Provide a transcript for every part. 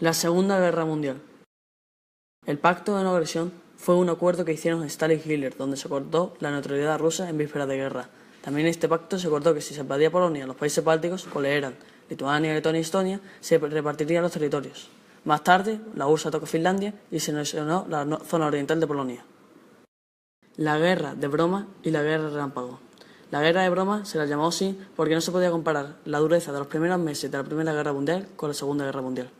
La Segunda Guerra Mundial. El Pacto de No Agresión fue un acuerdo que hicieron Stalin y Hitler, donde se acordó la neutralidad rusa en vísperas de guerra. También en este pacto se acordó que si se invadía Polonia, los países bálticos, cuales eran Lituania, Letonia y Estonia, se repartirían los territorios. Más tarde, la URSS atacó Finlandia y se anexionó la zona oriental de Polonia. La Guerra de Broma y la Guerra Relámpago. La Guerra de Broma se la llamó así porque no se podía comparar la dureza de los primeros meses de la Primera Guerra Mundial con la Segunda Guerra Mundial.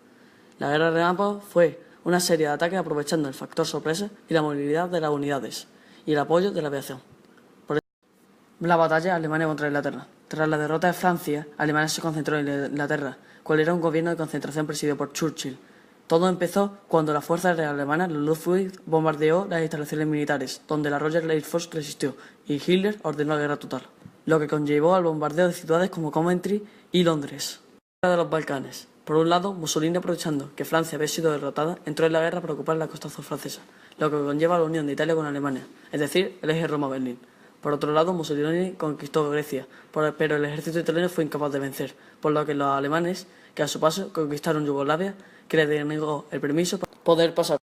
La Guerra Relámpago fue una serie de ataques aprovechando el factor sorpresa y la movilidad de las unidades y el apoyo de la aviación. La batalla Alemania contra Inglaterra. Tras la derrota de Francia, Alemania se concentró en Inglaterra, cual era un gobierno de concentración presidido por Churchill. Todo empezó cuando las fuerzas alemanas, la Luftwaffe, bombardeó las instalaciones militares, donde la Royal Air Force resistió, y Hitler ordenó la guerra total, lo que conllevó al bombardeo de ciudades como Coventry y Londres. Guerra de los Balcanes. Por un lado, Mussolini, aprovechando que Francia había sido derrotada, entró en la guerra para ocupar la costa azul francesa, lo que conlleva la unión de Italia con Alemania, es decir, el eje Roma-Berlín. Por otro lado, Mussolini conquistó Grecia, pero el ejército italiano fue incapaz de vencer, por lo que los alemanes, que a su paso conquistaron Yugoslavia, que les denegó el permiso para poder pasar.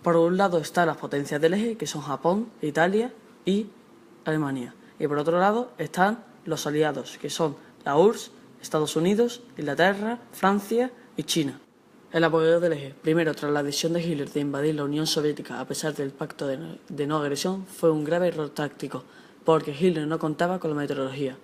Por un lado están las potencias del eje, que son Japón, Italia y Alemania. Y por otro lado están los aliados, que son la URSS, Estados Unidos, Inglaterra, Francia y China. El apogeo del eje. Primero, tras la decisión de Hitler de invadir la Unión Soviética a pesar del pacto de no agresión, fue un grave error táctico, porque Hitler no contaba con la meteorología.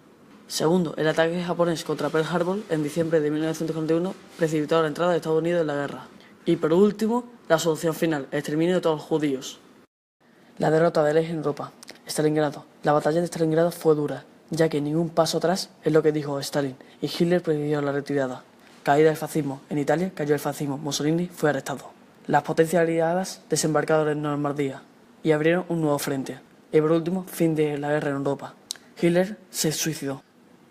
Segundo, el ataque japonés contra Pearl Harbor en diciembre de 1941 precipitó la entrada de Estados Unidos en la guerra. Y por último, la solución final, el exterminio de todos los judíos. La derrota del eje en Europa. Stalingrado. La batalla de Stalingrado fue dura, ya que ningún paso atrás es lo que dijo Stalin, y Hitler previo la retirada. Caída del fascismo. En Italia cayó el fascismo. Mussolini fue arrestado. Las potencias aliadas desembarcaron en Normandía y abrieron un nuevo frente. Y por último, fin de la guerra en Europa. Hitler se suicidó.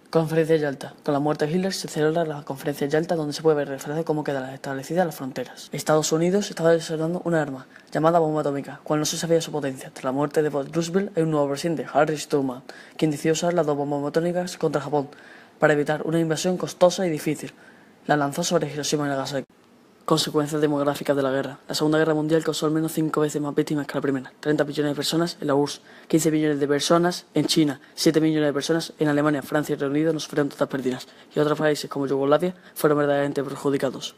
Conferencia de Yalta. Con la muerte de Hitler se celebra la Conferencia de Yalta, donde se puede ver reflejado cómo quedan establecidas las fronteras. Estados Unidos estaba desarrollando una arma llamada bomba atómica, cual no se sabía su potencia. Tras la muerte de Roosevelt hay un nuevo presidente, Harry Truman, quien decidió usar las dos bombas atómicas contra Japón para evitar una invasión costosa y difícil. La lanzó sobre Hiroshima y Nagasaki. Consecuencias demográficas de la guerra. La Segunda Guerra Mundial causó al menos 5 veces más víctimas que la primera. 30 millones de personas en la URSS, 15 millones de personas en China, 7 millones de personas en Alemania, Francia y Reino Unido no sufrieron todas pérdidas, y otros países como Yugoslavia fueron verdaderamente perjudicados.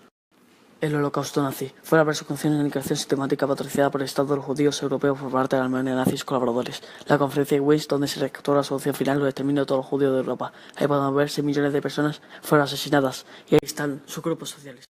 El Holocausto nazi fue la persecución y aniquilación sistemática patrocinada por el Estado de los judíos europeos por parte de la Alemania nazis colaboradores. La conferencia de Wien, donde se rescató la solución final, los exterminio de todos los judíos de Europa. Ahí podemos ver 6 millones de personas fueron asesinadas y ahí están sus grupos sociales.